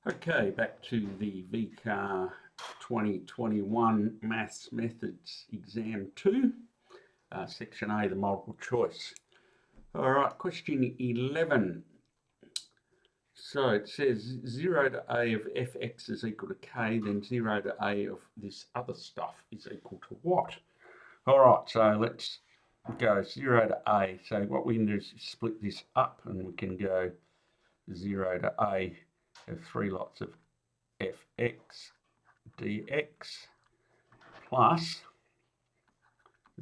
Okay, back to the VCAA 2021 Maths Methods Exam 2, Section A, the multiple choice. All right, question 11. So it says 0 to a of fx is equal to k, then 0 to a of this other stuff is equal to what? All right, so let's go 0 to a. So what we can do is split this up and we can go 0 to a of 3 lots of fx dx plus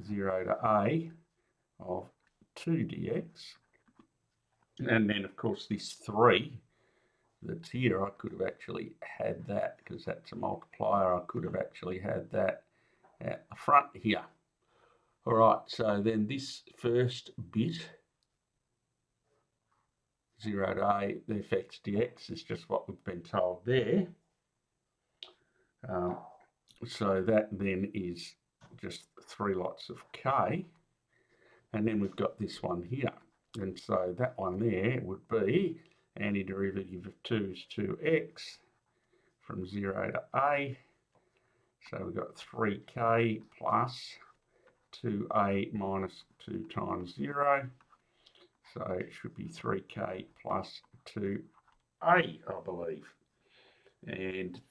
0 to a of 2 dx. And then, of course, this 3 that's here, I could have actually had that because that's a multiplier. I could have actually had that at the front here. All right, so then this first bit, 0 to a, the fx dx, is just what we've been told there. So that then is just 3 lots of k. And then we've got this one here. And so that one there would be antiderivative of 2 is 2x from 0 to a. So we've got 3k plus 2a minus 2 times 0. So it should be 3k plus 2a, I believe. And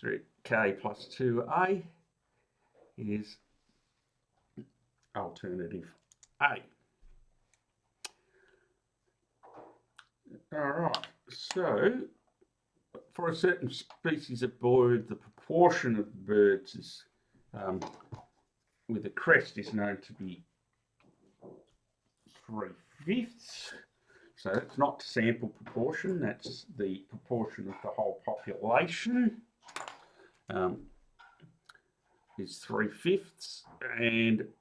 3k plus 2a is alternative A. All right, so for a certain species of bird, the proportion of birds is with a crest is known to be 3/5. So that's not sample proportion, that's the proportion of the whole population. Is 3/5, and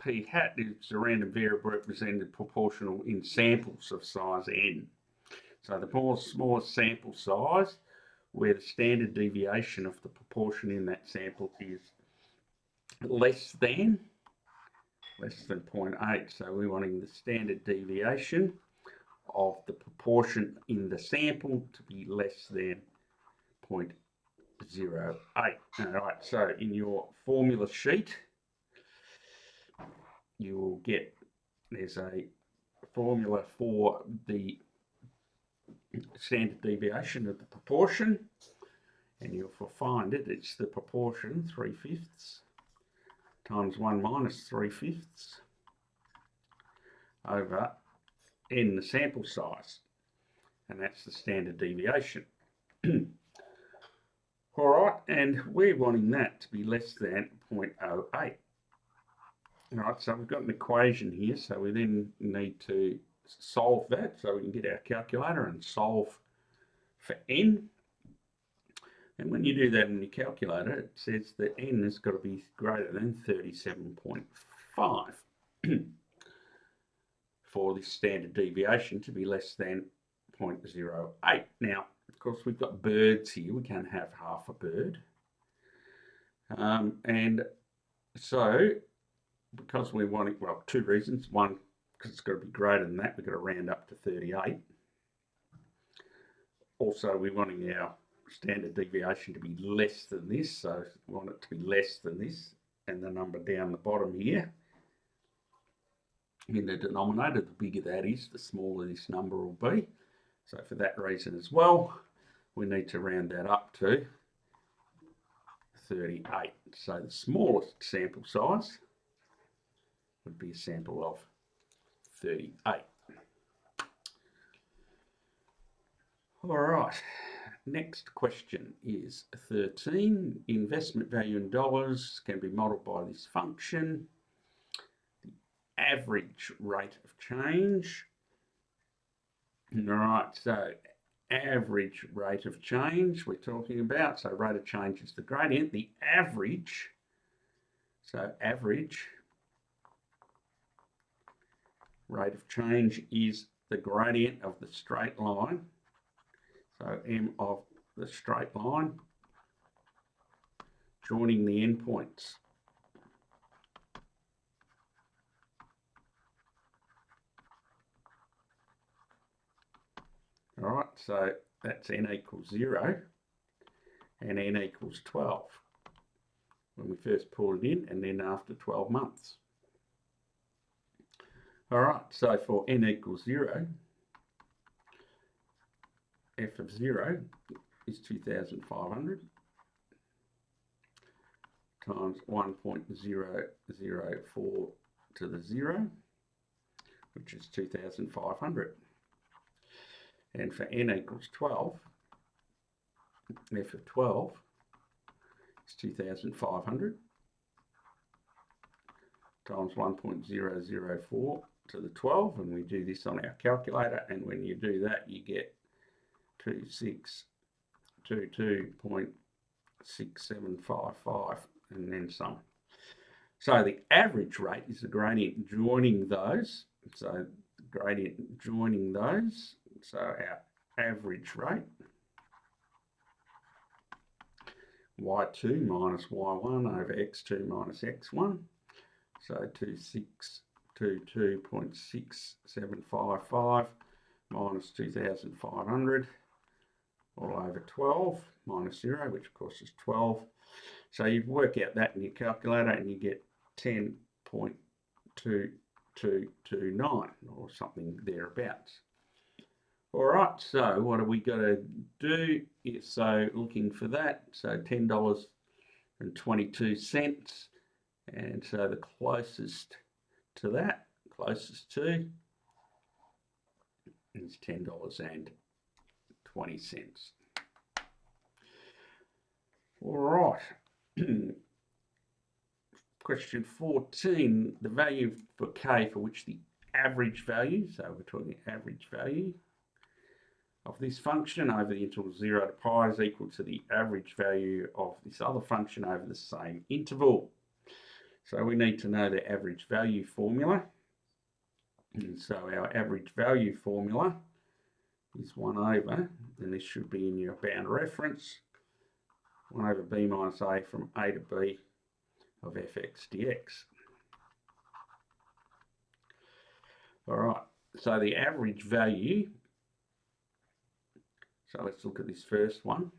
P hat is a random variable represented proportional in samples of size n. So the more smaller sample size, where the standard deviation of the proportion in that sample is less than 0.8. So we're wanting the standard deviation of the proportion in the sample to be less than 0.08. All right, so in your formula sheet, you will get, there's a formula for the standard deviation of the proportion, and you'll find it, it's the proportion 3/5 times 1 minus 3/5 over n, the sample size, and that's the standard deviation. All right, and we're wanting that to be less than 0.08. All right, so we've got an equation here, so we then need to solve that. So we can get our calculator and solve for n. And when you do that in your calculator, it says that n has got to be greater than 37.5 for this standard deviation to be less than 0.08. Now, of course, we've got birds here. We can't have half a bird. And so, because we're wanting, well, 2 reasons. One, because it's got to be greater than that, we've got to round up to 38. Also, we're wanting our standard deviation to be less than this, so we want it to be less than this, and the number down the bottom here in the denominator, the bigger that is, the smaller this number will be. So for that reason as well, we need to round that up to 38. So the smallest sample size would be a sample of 38. All right, next question is 13. Investment value in dollars can be multiplied by this function. The average rate of change. All right, so average rate of change we're talking about. So rate of change is the gradient. The average, so average rate of change is the gradient of the straight line. So m of the straight line joining the endpoints. right, so that's n equals 0 and n equals 12 when we first pull it in, and then after 12 months. All right, so for n equals 0, f of 0 is 2,500 times 1.004 to the 0, which is 2,500. And for n equals 12, f of 12 is 2,500 times 1.004 to the 12, and we do this on our calculator, and when you do that you get 2622.6755 and then some. So the average rate is the gradient joining those. So the gradient joining those, so our average rate, y2 minus y1 over x2 minus x1, so 2622.6755 minus 2,500 all over 12 minus 0, which of course is 12. So you work out that in your calculator and you get 10.2229 or something thereabouts. All right, so what are we going to do? So looking for that, so $10.22, and so the closest to that, closest to, is $10.20. All right. Question 14, the value for k for which the average value, so we're talking average value of this function over the interval 0 to pi is equal to the average value of this other function over the same interval. So we need to know the average value formula. And so our average value formula is 1 over, and this should be in your bound reference, 1 over b minus a from a to b of fx dx. All right, so the average value, so let's look at this first one.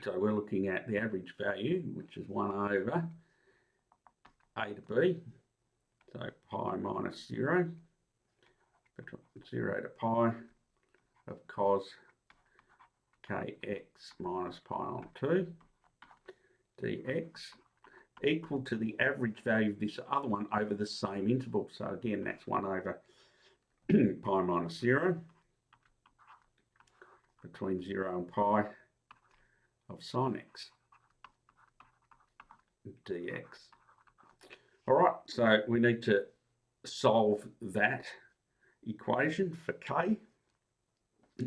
So we're looking at the average value, which is 1 over a to b, so pi minus 0, 0 to pi of cos kx minus pi on 2 dx equal to the average value of this other one over the same interval. So again, that's 1 over pi minus 0 between 0 and pi of sin x dx. All right, so we need to solve that equation for k.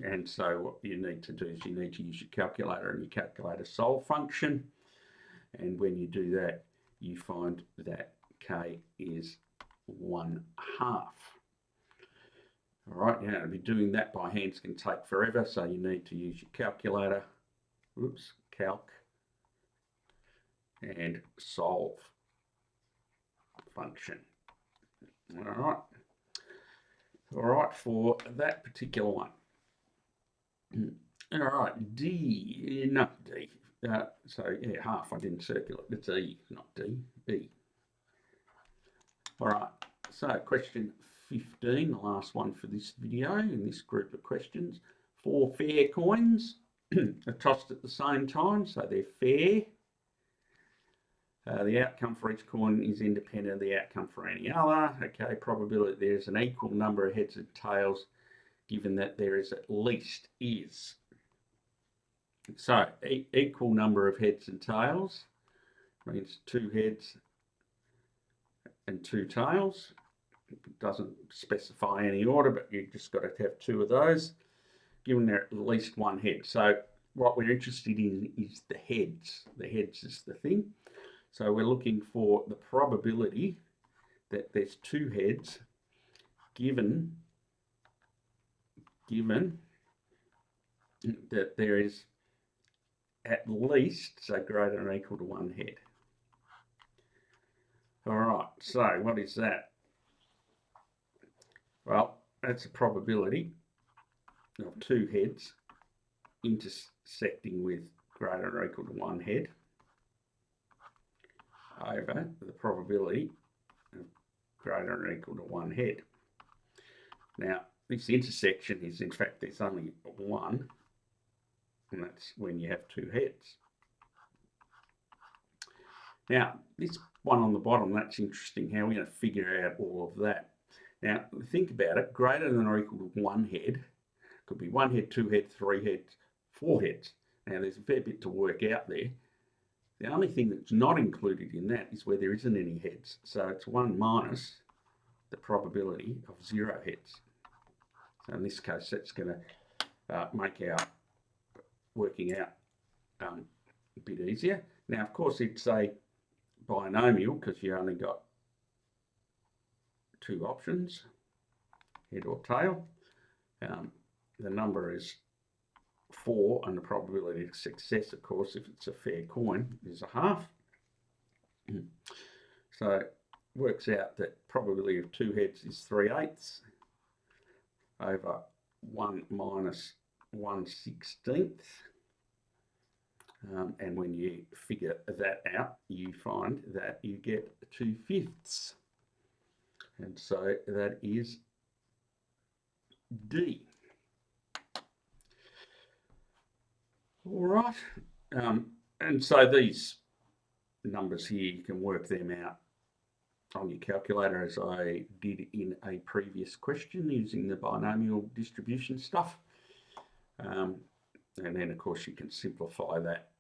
And so what you need to do is you need to use your calculator and your calculator solve function. And when you do that, you find that k is 1/2. All right, now to be doing that by hand can take forever, so you need to use your calculator. Oops, calc, and solve function. All right, for that particular one. All right, D, not D. So yeah, half, I didn't circle it. It's E, not D, E. All right, so question 15, the last one for this video in this group of questions. 4 fair coins are tossed at the same time, so they're fair. The outcome for each coin is independent of the outcome for any other. Okay, probability there's an equal number of heads and tails given that there is at least is. So equal number of heads and tails means 2 heads and 2 tails. It doesn't specify any order, but you've just got to have 2 of those, given there at least 1 head. So what we're interested in is the heads. The heads is the thing. So we're looking for the probability that there's 2 heads given that there is at least, so greater than or equal to 1 head. All right, so what is that? Well, that's a probability of two heads intersecting with greater or equal to one head over the probability of greater or equal to one head. Now, this intersection is, in fact, there's only one, and that's when you have two heads. Now, this one on the bottom, that's interesting. How are we going to figure out all of that? Now, think about it. Greater than or equal to one head could be one head, two heads, three heads, four heads. Now, there's a fair bit to work out there. The only thing that's not included in that is where there isn't any heads. So it's 1 minus the probability of 0 heads. So in this case, that's going to make our working out a bit easier. Now, of course, it's a binomial because you only got two options, head or tail. The number is 4, and the probability of success, of course, if it's a fair coin, is a half. So it works out that probability of 2 heads is 3/8 over 1 minus 1/16. And when you figure that out, you find that you get 2/5. And so that is D. All right. And so these numbers here, you can work them out on your calculator as I did in a previous question using the binomial distribution stuff. And then, of course, you can simplify that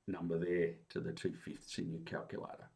number there to the 2/5 in your calculator.